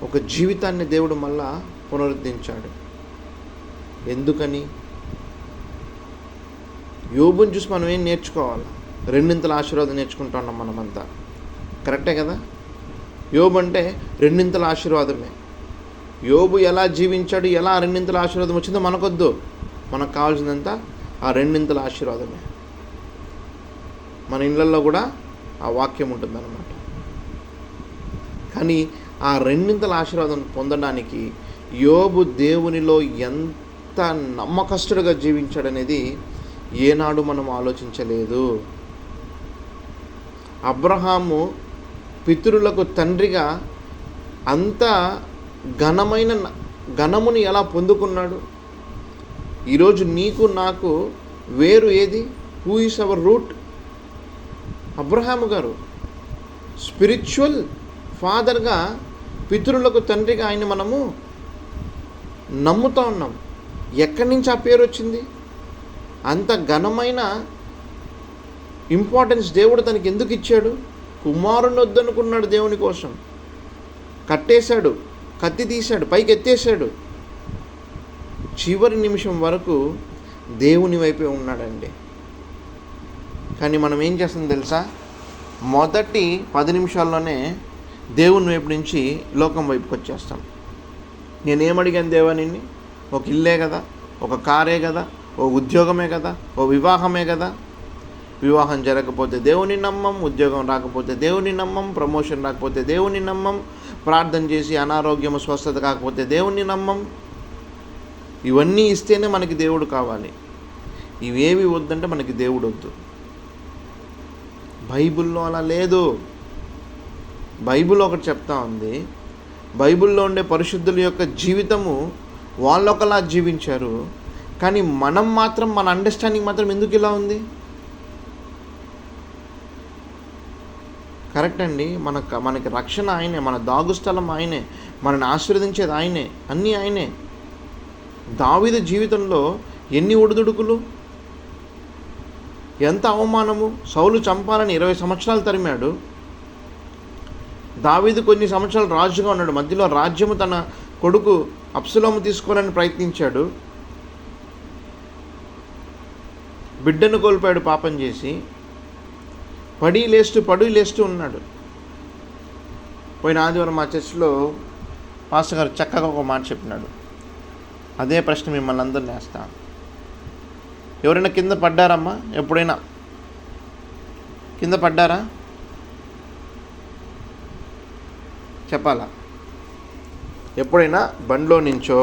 S1: ఒక జీవితాన్ని దేవుడు మళ్ళా పునరుద్ధరించాడు. ఎందుకని? యోబుని చూసి మనం ఏం నేర్చుకోవాలి? రెండింతల ఆశీర్వాదం నేర్చుకుంటా ఉన్నాం మనమంతా. కరెక్టే కదా? యోబు అంటే రెండింతల ఆశీర్వాదమే. యోబు ఎలా జీవించాడు, ఎలా రెండింతల ఆశీర్వాదం వచ్చిందో మనకొద్దు. మనకు కావాల్సిందంతా ఆ రెండింతల ఆశీర్వాదమే. మన ఇళ్ళల్లో కూడా ఆ వాక్యం ఉంటుందన్నమాట. కానీ ఆ రెండింతల ఆశీర్వాదం పొందడానికి యోబు దేవునిలో ఎంత నమ్మకస్తుడిగా జీవించాడనేది ఏనాడు మనం ఆలోచించలేదు. అబ్రహాము పితరులకు తండ్రిగా అంత ఘనముని ఎలా పొందుకున్నాడు? ఈరోజు నీకు నాకు వేరు ఏది? Who is our root? Abraham గారు స్పిరిచువల్ ఫాదర్గా, పితరులకు తండ్రిగా ఆయన మనము నమ్ముతూ ఉన్నాం. ఎక్కడి నుంచి ఆ పేరు వచ్చింది? అంత ఘనమైన ఇంపార్టెన్స్ దేవుడు తనకి ఎందుకు ఇచ్చాడు? కుమారుని వద్దనుకున్నాడు దేవుని కోసం. కట్టేశాడు, కత్తి తీశాడు, పైకి ఎత్తేసాడు. చివరి నిమిషం వరకు దేవుని వైపే ఉన్నాడండి. కానీ మనం ఏం చేస్తాం తెలుసా? మొదటి 10 నిమిషాల్లోనే దేవుని వైపు నుంచి లోకం వైపుకి వచ్చేస్తాం. నేనేమడిగాను దేవా నిన్ను? ఒక ఇల్లే కదా, ఒక కారే కదా, ఓ ఉద్యోగమే కదా, ఓ వివాహమే కదా. వివాహం జరగకపోతే దేవుని నమ్మం, ఉద్యోగం రాకపోతే దేవుని నమ్మం, ప్రమోషన్ రాకపోతే దేవుని నమ్మం, ప్రార్థన చేసి అనారోగ్యం స్వస్థత కాకపోతే దేవుని నమ్మం. ఇవన్నీ ఇస్తేనే మనకి దేవుడు కావాలి. ఇవేవి వద్దంటే మనకి దేవుడు వద్దు. బైబిల్లో అలా లేదు. బైబిల్ ఒకటి చెప్తా ఉంది. బైబిల్లో ఉండే పరిశుద్ధుల యొక్క జీవితము వాళ్ళొకలా జీవించారు. కానీ మనం మాత్రం, మన అండర్స్టాండింగ్ మాత్రం ఎందుకు ఇలా ఉంది? కరెక్ట్ అండి. మనకి రక్షణ ఆయనే, మన దాగుస్థలం ఆయనే, మనని ఆశీర్వదించేది ఆయనే, అన్నీ ఆయనే. దావీదు జీవితంలో ఎన్ని ఒడిదుడుకులు, ఎంత అవమానము. సౌలు చంపాలని 20 సంవత్సరాలు తరిమాడు. దావీదు కొన్ని సంవత్సరాలు రాజుగా ఉన్నాడు. మధ్యలో రాజ్యము తన కొడుకు అబ్షలోము తీసుకోవాలని ప్రయత్నించాడు. బిడ్డను కోల్పోయాడు పాపం చేసి. పడి లేస్తూ ఉన్నాడు. పోయిన ఆదివారం మా చర్చిలో పాస్టర్ గారు చక్కగా ఒక మాట చెప్పినాడు. అదే ప్రశ్న మిమ్మల్ని అందరినీ వేస్తాను. ఎవరైనా కింద పడ్డారమ్మా? ఎప్పుడైనా కింద పడ్డారా? చెప్పాలా? ఎప్పుడైనా బండిలో నుంచో,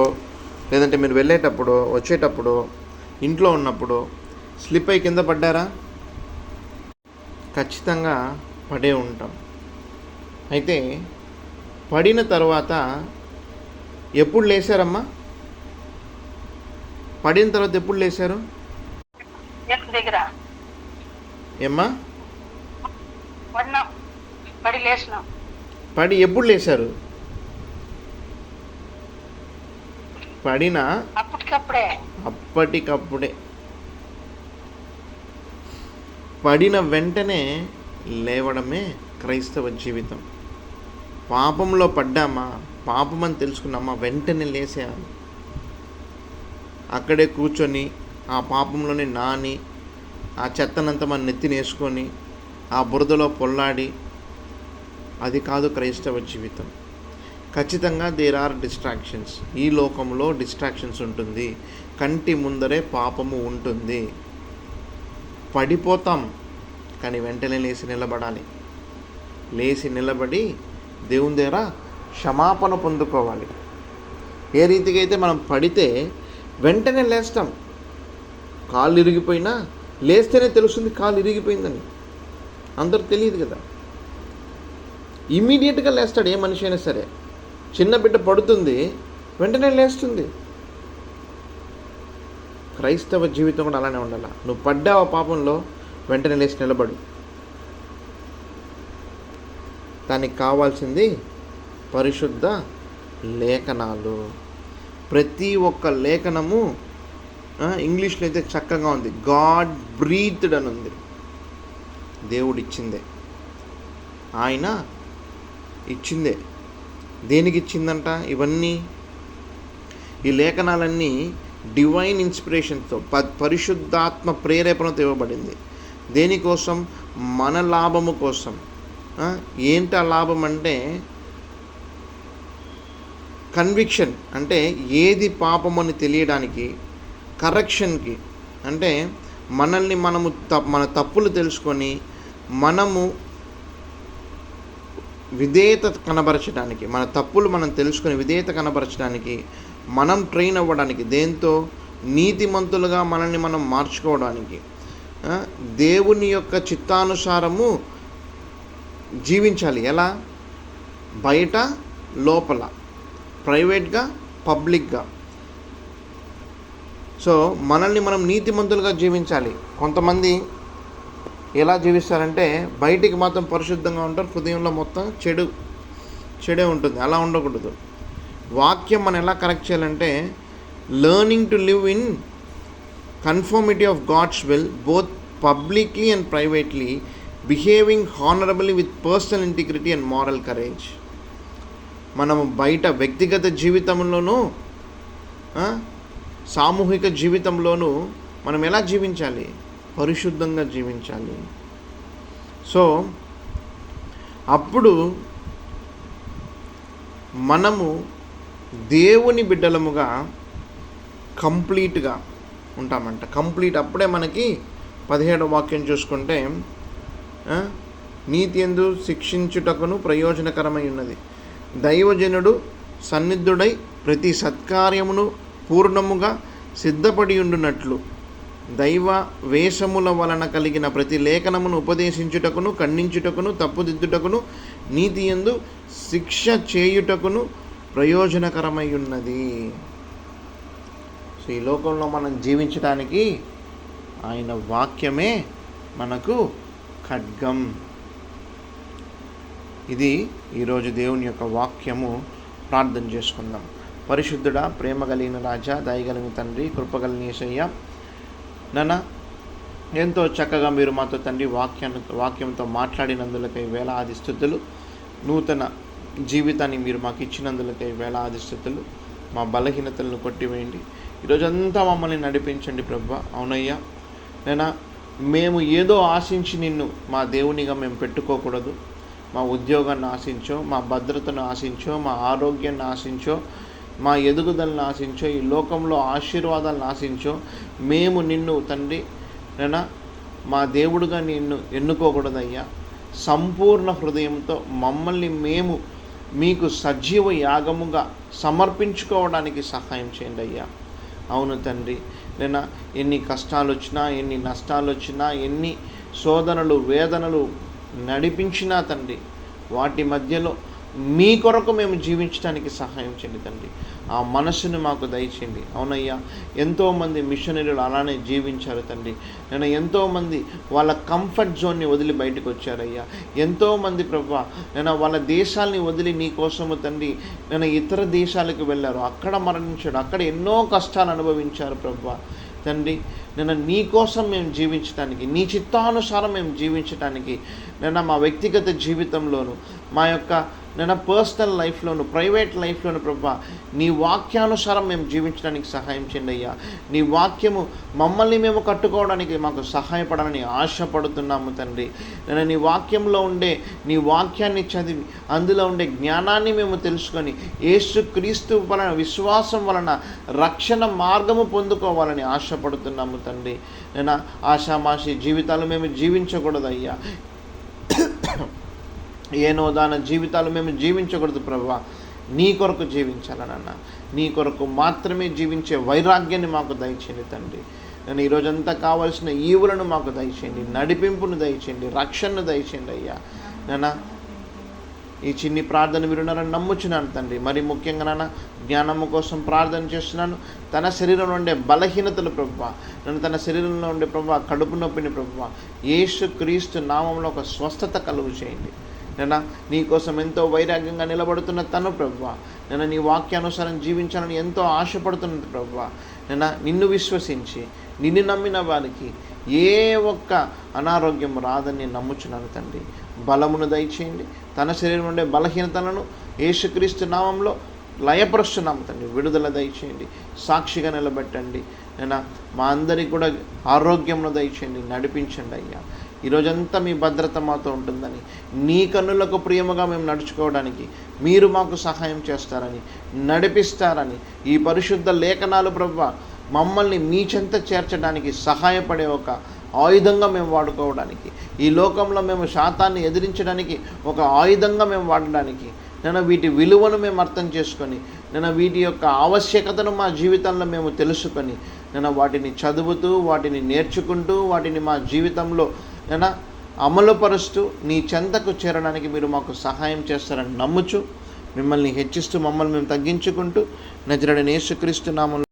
S1: లేదంటే మీరు వెళ్ళేటప్పుడు, వచ్చేటప్పుడు, ఇంట్లో ఉన్నప్పుడు స్లిప్ అయి కింద పడ్డారా? ఖచ్చితంగా పడే ఉంటాం. అయితే పడిన తర్వాత ఎప్పుడు లేచారమ్మా? పడిన తర్వాత ఎప్పుడు లేచారు?
S2: దగ్గర
S1: ఏమ్మా? పడి ఎప్పుడు లేచారు? పడిన అప్పటికప్పుడే. పడిన వెంటనే లేవడమే క్రైస్తవ జీవితం. పాపంలో పడ్డామా, పాపం అని తెలుసుకున్నామా, వెంటనే లేసేయాలి. అక్కడే కూర్చొని ఆ పాపంలోనే నాని, ఆ చెత్తనంతా మన నెత్తినేసుకొని, ఆ బురదలో పొల్లాడి, అది కాదు క్రైస్తవ జీవితం. ఖచ్చితంగా దేర్ ఆర్ డిస్ట్రాక్షన్స్. ఈ లోకంలో డిస్ట్రాక్షన్స్ ఉంటుంది. కంటి ముందరే పాపము ఉంటుంది. పడిపోతాం, కానీ వెంటనే లేచి నిలబడాలి. లేచి నిలబడి దేవుని దగ్గర క్షమాపణ పొందుకోవాలి. ఏ రీతిగా అయితే మనం పడితే వెంటనే లేస్తాం. కాళ్ళు ఇరిగిపోయినా లేస్తేనే తెలుస్తుంది కాళ్ళు ఇరిగిపోయిందని. అందరూ తెలియదు కదా. ఇమ్మీడియట్గా లేస్తాడు ఏ మనిషి అయినా సరే. చిన్న బిడ్డ పడుతుంది, వెంటనే లేస్తుంది. క్రైస్తవ జీవితం కూడా అలానే ఉండాలి. నువ్వు పడ్డావు ఆ పాపంలో, వెంటనే లేచి నిలబడు. దానికి కావాల్సింది పరిశుద్ధ లేఖనాలు. ప్రతి ఒక్క లేఖనము ఇంగ్లీష్లో అయితే చక్కగా ఉంది, గాడ్ బ్రీత్డ్ అని ఉంది. దేవుడు ఇచ్చిందే, ఆయన ఇచ్చిందే. దేనికి ఇచ్చిందంట ఇవన్నీ? ఈ లేఖనాలన్నీ డివైన్ ఇన్స్పిరేషన్తో, పరిశుద్ధాత్మ ప్రేరేపణతో ఇవ్వబడింది. దేనికోసం? మన లాభము కోసం. ఏంటి ఆ లాభం అంటే కన్విక్షన్, అంటే ఏది పాపమని తెలియడానికి, కరెక్షన్కి, అంటే మనల్ని మన తప్పులు తెలుసుకొని మనము విధేయత కనబరచడానికి, మన తప్పులు మనం తెలుసుకొని విధేయత కనబరచడానికి, మనం ట్రైన్ అవ్వడానికి, దేంతో? నీతిమంతులుగా మనల్ని మనం మార్చుకోవడానికి, దేవుని యొక్క చిత్తానుసారము జీవించాలి. ఎలా? బయట లోపల, ప్రైవేట్గా పబ్లిక్గా. సో మనల్ని మనం నీతిమంతులుగా జీవించాలి. కొంతమంది ఎలా జీవిస్తారంటే బయటికి మాత్రం పరిశుద్ధంగా ఉంటారు, హృదయంలో మొత్తం చెడే ఉంటుంది. అలా ఉండకూడదు. వాక్యం మనం ఎలా కరెక్ట్ చేయాలంటే learning to live in conformity of God's will both publicly and privately, behaving honourably with personal integrity and moral courage. మనము బయట వ్యక్తిగత జీవితంలోనూ సామూహిక జీవితంలోనూ మనం ఎలా జీవించాలి? పరిశుద్ధంగా జీవించాలి. సో అప్పుడు మనము దేవుని బిడ్డలముగా కంప్లీట్గా ఉంటామంట. అప్పుడే మనకి 17వ వాక్యం చూసుకుంటే, నీతి యందు శిక్షించుటకును ప్రయోజనకరమై ఉన్నది, దైవజనుడు సన్నిధుడై ప్రతి సత్కార్యమును పూర్ణముగా సిద్ధపడి ఉండునట్లు దైవ వేషముల వలన కలిగిన ప్రతి లేఖనమును ఉపదేశించుటకును, ఖండించుటకును, తప్పుదిద్దుటకును, నీతి యందు శిక్ష చేయుటకును ప్రయోజనకరమై ఉన్నది. సో ఈ లోకంలో మనం జీవించడానికి ఆయన వాక్యమే మనకు ఖడ్గం. ఇది ఈరోజు దేవుని యొక్క వాక్యము. ప్రార్థన చేసుకుందాం. పరిశుద్ధుడా, ప్రేమ కలిగిన రాజా, దయగలిగిన తండ్రి, కృపగలిగిన యేసయ్య, నాన్న ఎంతో చక్కగా మీరు మాతో తండ్రి వాక్యంతో మాట్లాడినందులకై వేలాది స్తుతులు. నూతన జీవితాన్ని మీరు మాకు ఇచ్చినందులకై వేలాది స్తుతులు. మా బలహీనతలను కొట్టివేయండి. ఈరోజంతా మమ్మల్ని నడిపించండి ప్రభువా. అవునయ్యా, నేనా మేము ఏదో ఆశించి నిన్ను మా దేవునిగా మేము పెట్టుకోకూడదు. మా ఉద్యోగాన్ని ఆశించో, మా భద్రతను ఆశించో, మా ఆరోగ్యాన్ని ఆశించో, మా ఎదుగుదలను ఆశించో, ఈ లోకంలో ఆశీర్వాదాలను ఆశించో మేము నిన్ను తండ్రి నేనా మా దేవుడుగా నిన్ను ఎన్నుకోకూడదయ్యా. సంపూర్ణ హృదయంతో మమ్మల్ని మేము మీకు సజీవ యాగముగా సమర్పించుకోవడానికి సహాయం చేయండి అయ్యా. అవును తండ్రి, నేనా ఎన్ని కష్టాలు వచ్చినా, ఎన్ని నష్టాలు వచ్చినా, ఎన్ని శోధనలు వేదనలు నడిపించినా తండ్రి, వాటి మధ్యలో మీ కొరకు మేము జీవించడానికి సహాయం చేయండి తండ్రి. ఆ మనస్సును మాకు దయచేయండి. అవునయ్యా, ఎంతోమంది మిషనరీలు అలానే జీవించారు తండ్రి. నేను ఎంతోమంది వాళ్ళ కంఫర్ట్ జోన్ని వదిలి బయటకు వచ్చారయ్యా. ఎంతోమంది ప్రభువా నేను వాళ్ళ దేశాలని వదిలి నీ కోసము తండ్రి నేను ఇతర దేశాలకు వెళ్ళారు, అక్కడ మరణించాడు, అక్కడ ఎన్నో కష్టాలు అనుభవించారు ప్రభువా తండ్రి. నేను నీ కోసం మేము జీవించడానికి, నీ చిత్తానుసారం మేము జీవించడానికి, నేను మా వ్యక్తిగత జీవితంలోను, మా యొక్క నేను పర్సనల్ లైఫ్లోను, ప్రైవేట్ లైఫ్లోను ప్రభా నీ వాక్యానుసారం మేము జీవించడానికి సహాయం చేయండి అయ్యా. నీ వాక్యము మమ్మల్ని మేము కట్టుకోవడానికి మాకు సహాయపడాలని ఆశపడుతున్నాము తండ్రి. నేను నీ వాక్యంలో ఉండే నీ వాక్యాన్ని చదివి అందులో ఉండే జ్ఞానాన్ని మేము తెలుసుకొని యేసుక్రీస్తు వలన విశ్వాసం వలన రక్షణ మార్గము పొందుకోవాలని ఆశపడుతున్నాము తండ్రి. నేను ఆషామాషి జీవితాలు మేము జీవించకూడదయ్యా. ఏనో దాని జీవితాలు మేము జీవించకూడదు ప్రభువా. నీ కొరకు జీవించాలనన్నా, నీ కొరకు మాత్రమే జీవించే వైరాగ్యాన్ని మాకు దయచేయండి తండ్రి. నేను ఈరోజంతా కావాల్సిన ఈవులను మాకు దయచేయండి, నడిపింపును దయచేయండి, రక్షణను దయచేయండి అయ్యా. నాన్న ఈ చిన్ని ప్రార్థన విన్నారని నమ్ముచున్నాను తండ్రి. మరి ముఖ్యంగా నాన్న జ్ఞానము కోసం ప్రార్థన చేస్తున్నాను. తన శరీరంలో ఉండే బలహీనతలు ప్రభువా, నన్ను తన శరీరంలో ఉండే ప్రభువా కడుపు నొప్పిని ప్రభువా యేసు క్రీస్తు నామంలో ఒక స్వస్థత కలుగు చేయండి. నేను నీ కోసం ఎంతో వైరాగ్యంగా నిలబడుతున్న తను ప్రభువా, నేను నీ వాక్యానుసారం జీవించాలని ఎంతో ఆశపడుతున్నది ప్రభువా, నేను నిన్ను విశ్వసించి నిన్ను నమ్మిన వారికి ఏ ఒక్క అనారోగ్యం రాదని నమ్ముచున్నాను తండ్రి. బలమును దయచేయండి. తన శరీరం ఉండే బలహీనతలను యేసుక్రీస్తు నామంలో లయపరుస్తున్నాము తండ్రి. విడుదల దయచేయండి, సాక్షిగా నిలబెట్టండి. నేను మా అందరికీ కూడా ఆరోగ్యమును దయచేయండి, నడిపించండి అయ్యా. ఈరోజంతా మీ భద్రత మాతో ఉంటుందని, నీ కన్నులకు ప్రియముగా మేము నడుచుకోవడానికి మీరు మాకు సహాయం చేస్తారని, నడిపిస్తారని, ఈ పరిశుద్ధ లేఖనాలు ప్రభువా మమ్మల్ని మీ చెంత చేర్చడానికి సహాయపడే ఒక ఆయుధంగా మేము వాడుకోవడానికి, ఈ లోకంలో మేము శాతాన్ని ఎదిరించడానికి ఒక ఆయుధంగా మేము వాడడానికి, నేను వీటి విలువను మేము అర్థం చేసుకొని, నేను వీటి యొక్క ఆవశ్యకతను మా జీవితంలో మేము తెలుసుకొని, నేను వాటిని చదువుతూ, వాటిని నేర్చుకుంటూ, వాటిని మా జీవితంలో నేను అమలుపరుస్తూ నీ చెంతకు చేరడానికి మీరు మాకు సహాయం చేస్తారని నమ్ముచు, మిమ్మల్ని హెచ్చిస్తూ మమ్మల్ని మేము తగ్గించుకుంటూ నజరేయుడైన యేసుక్రీస్తు నామములో